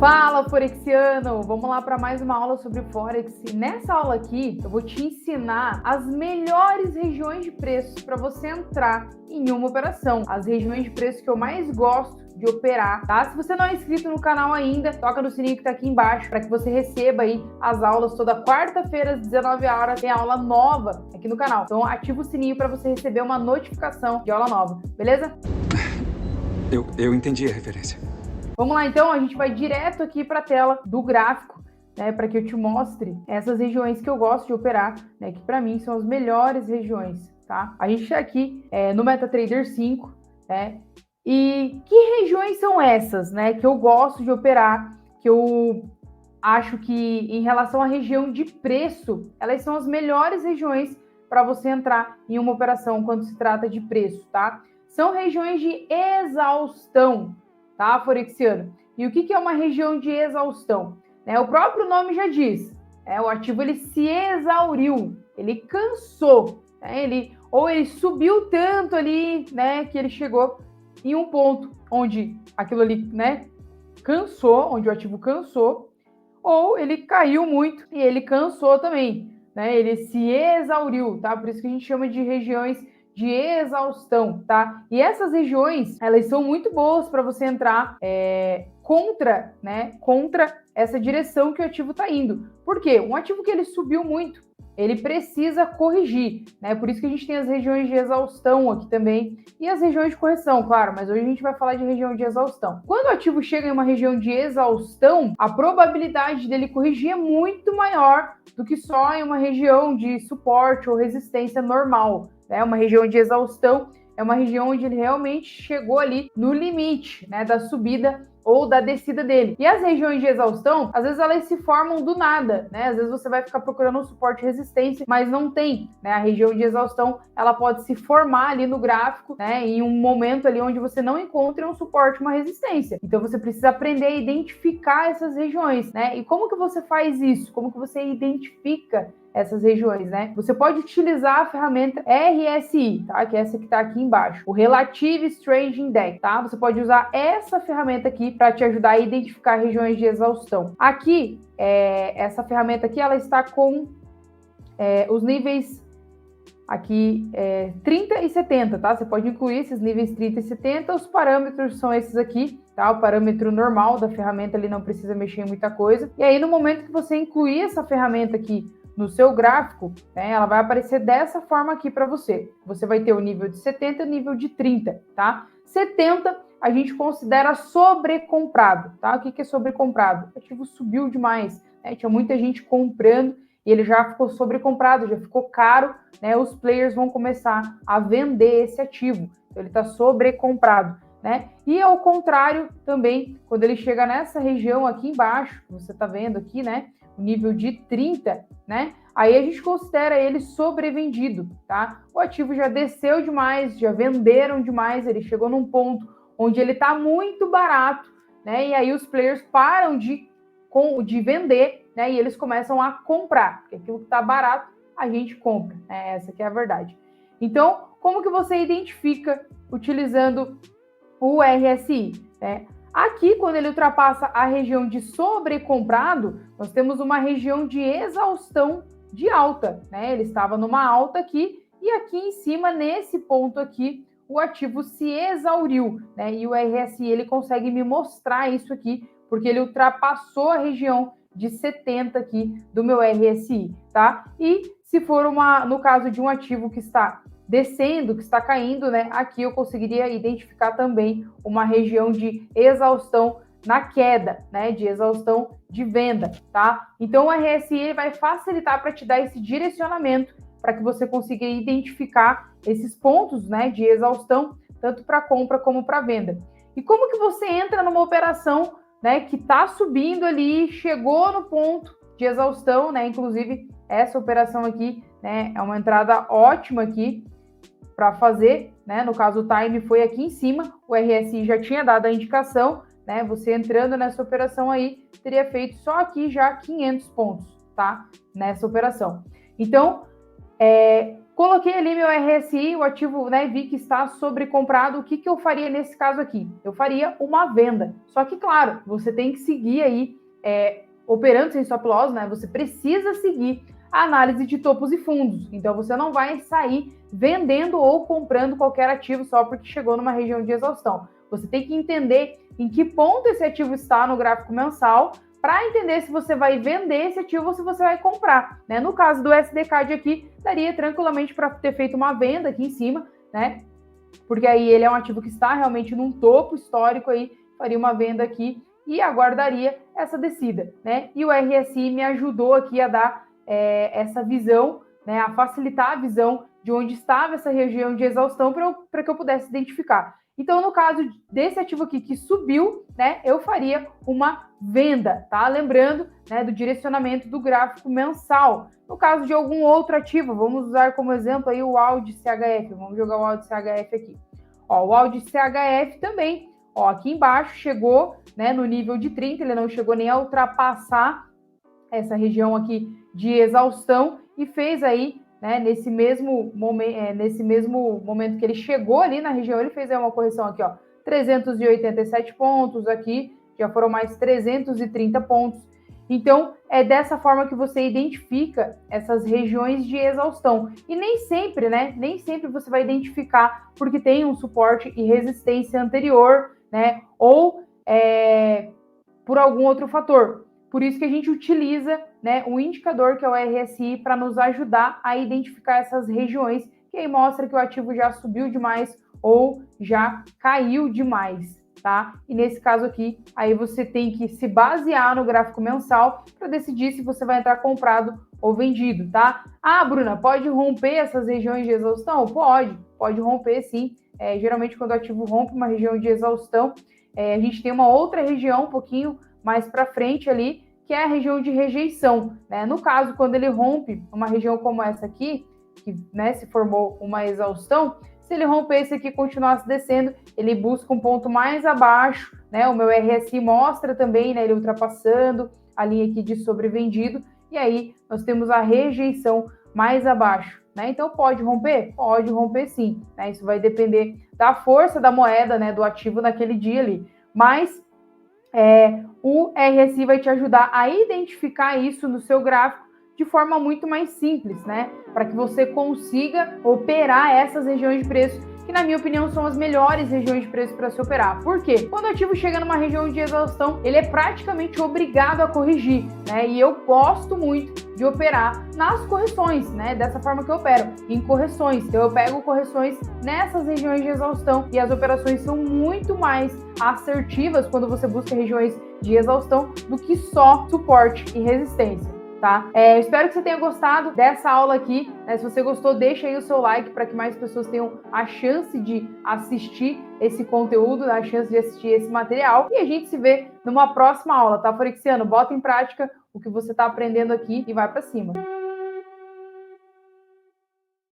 Fala, Forexiano! Vamos lá para mais uma aula sobre Forex. E nessa aula aqui, eu vou te ensinar as melhores regiões de preços para você entrar em uma operação. As regiões de preço que eu mais gosto de operar, tá? Se você não é inscrito no canal ainda, toca no sininho que tá aqui embaixo para que você receba aí as aulas toda quarta-feira às 19 horas. Tem aula nova aqui no canal. Então ativa o sininho para você receber uma notificação de aula nova, beleza? Eu entendi a referência. Vamos lá, então, a gente vai direto aqui para a tela do gráfico, né, para que eu te mostre essas regiões que eu gosto de operar, né, que para mim são as melhores regiões, tá? A gente está aqui no MetaTrader 5, né? E que regiões são essas, né, que eu gosto de operar, que eu acho que em relação à região de preço, elas são as melhores regiões para você entrar em uma operação quando se trata de preço, tá? São regiões de exaustão, tá, Forexiano? E o que é uma região de exaustão? O próprio nome já diz, o ativo ele se exauriu, ele cansou, né? Ele subiu tanto ali, né, que ele chegou em um ponto onde aquilo ali, né, cansou, onde o ativo cansou, ou ele caiu muito e ele cansou também, né? Ele se exauriu, tá? Por isso que a gente chama de regiões de exaustão, tá? E essas regiões, elas são muito boas para você entrar contra essa direção que o ativo está indo. Por quê? Um ativo que ele subiu muito, ele precisa corrigir, né? Por isso que a gente tem as regiões de exaustão aqui também e as regiões de correção, claro, mas hoje a gente vai falar de região de exaustão. Quando o ativo chega em uma região de exaustão, a probabilidade dele corrigir é muito maior do que só em uma região de suporte ou resistência normal, né? Uma região de exaustão é uma região onde ele realmente chegou ali no limite, né, da subida ou da descida dele. E as regiões de exaustão, às vezes elas se formam do nada, né? Às vezes você vai ficar procurando um suporte e resistência, mas não tem, né? A região de exaustão, ela pode se formar ali no gráfico, né, em um momento ali onde você não encontra um suporte, uma resistência. Então você precisa aprender a identificar essas regiões, né? E como que você faz isso? Como que você identifica essas regiões, né? Você pode utilizar a ferramenta RSI, tá? Que é essa que tá aqui embaixo, o Relative Strength Index, tá? Você pode usar essa ferramenta aqui para te ajudar a identificar regiões de exaustão. Aqui, essa ferramenta aqui, ela está com os níveis aqui 30 e 70, tá? Você pode incluir esses níveis 30 e 70, os parâmetros são esses aqui, tá? O parâmetro normal da ferramenta, ele não precisa mexer em muita coisa. E aí, no momento que você incluir essa ferramenta aqui no seu gráfico, né, ela vai aparecer dessa forma aqui para você. Você vai ter o nível de 70 e o nível de 30, tá? 70 a gente considera sobrecomprado, tá? O que é sobrecomprado? O ativo subiu demais, né? Tinha muita gente comprando e ele já ficou sobrecomprado, já ficou caro, né? Os players vão começar a vender esse ativo, então ele está sobrecomprado, né? E ao contrário também, quando ele chega nessa região aqui embaixo, você está vendo aqui, né? O nível de 30, né? Aí a gente considera ele sobrevendido, tá? O ativo já desceu demais, já venderam demais, ele chegou num ponto onde ele está muito barato, né? E aí os players param de vender, né? E eles começam a comprar, porque aquilo que está barato a gente compra, né? Essa que é a verdade. Então, como que você identifica utilizando o RSI, né? Aqui, quando ele ultrapassa a região de sobrecomprado, nós temos uma região de exaustão de alta, né? Ele estava numa alta aqui e aqui em cima, nesse ponto aqui, o ativo se exauriu, né? E o RSI, ele consegue me mostrar isso aqui, porque ele ultrapassou a região de 70 aqui do meu RSI, tá? E se for no caso de um ativo que está descendo, que está caindo, né? Aqui eu conseguiria identificar também uma região de exaustão na queda, né? De exaustão de venda, tá? Então o RSI vai facilitar para te dar esse direcionamento para que você consiga identificar esses pontos, né? De exaustão, tanto para compra como para venda. E como que você entra numa operação, né? Que está subindo ali, chegou no ponto de exaustão, né? Inclusive essa operação aqui, né? É uma entrada ótima aqui para fazer, né? No caso, o time foi aqui em cima, o RSI já tinha dado a indicação, né? Você entrando nessa operação aí, teria feito só aqui já 500 pontos, tá? Nessa operação. Então, Coloquei ali meu RSI, o ativo, né, vi que está sobrecomprado. O que eu faria nesse caso aqui? Eu faria uma venda. Só que, claro, você tem que seguir aí, operando sem stop loss, né? Você precisa seguir a análise de topos e fundos. Então, você não vai sair vendendo ou comprando qualquer ativo só porque chegou numa região de exaustão. Você tem que entender em que ponto esse ativo está no gráfico mensal para entender se você vai vender esse ativo ou se você vai comprar, né? No caso do SDCAD aqui, daria tranquilamente para ter feito uma venda aqui em cima, né? Porque aí ele é um ativo que está realmente num topo histórico aí, faria uma venda aqui e aguardaria essa descida, né? E o RSI me ajudou aqui a dar essa visão, né? A facilitar a visão de onde estava essa região de exaustão para que eu pudesse identificar. Então, no caso desse ativo aqui que subiu, né, eu faria uma venda, tá? Lembrando, né, do direcionamento do gráfico mensal. No caso de algum outro ativo, vamos usar como exemplo aí o Audi CHF. Vamos jogar o Audi CHF aqui. Ó, o Audi CHF também, ó, aqui embaixo chegou, né, no nível de 30, ele não chegou nem a ultrapassar essa região aqui de exaustão e fez aí, né, nesse mesmo momento que ele chegou ali na região, ele fez aí uma correção aqui, ó, 387 pontos aqui, já foram mais 330 pontos. Então, é dessa forma que você identifica essas regiões de exaustão. E nem sempre, né, nem sempre você vai identificar porque tem um suporte e resistência anterior, né, ou por algum outro fator. Por isso que a gente utiliza, né, o indicador que é o RSI para nos ajudar a identificar essas regiões, que aí mostra que o ativo já subiu demais ou já caiu demais, tá? E nesse caso aqui, aí você tem que se basear no gráfico mensal para decidir se você vai entrar comprado ou vendido, tá? Ah, Bruna, pode romper essas regiões de exaustão? Pode romper sim. Geralmente quando o ativo rompe uma região de exaustão, a gente tem uma outra região um pouquinho mais para frente ali, que é a região de rejeição, né? No caso, quando ele rompe uma região como essa aqui, que, né, se formou uma exaustão, se ele rompesse aqui e continuasse descendo, ele busca um ponto mais abaixo, né? O meu RSI mostra também, né, ele ultrapassando a linha aqui de sobrevendido, e aí nós temos a rejeição mais abaixo, né? Então pode romper? Pode romper sim, né? Isso vai depender da força da moeda, né, do ativo naquele dia ali, mas o RSI vai te ajudar a identificar isso no seu gráfico de forma muito mais simples, né? Para que você consiga operar essas regiões de preço, que na minha opinião são as melhores regiões de preço para se operar. Por quê? Quando o ativo chega numa região de exaustão, ele é praticamente obrigado a corrigir, né? E eu gosto muito de operar nas correções, né? Dessa forma que eu opero, em correções. Então eu pego correções nessas regiões de exaustão e as operações são muito mais assertivas quando você busca regiões de exaustão do que só suporte e resistência. Tá? Espero que você tenha gostado dessa aula aqui, né? Se você gostou, deixa aí o seu like para que mais pessoas tenham a chance de assistir esse conteúdo, a chance de assistir esse material, e a gente se vê numa próxima aula, tá, Forexiano? Bota em prática o que você está aprendendo aqui e vai para cima.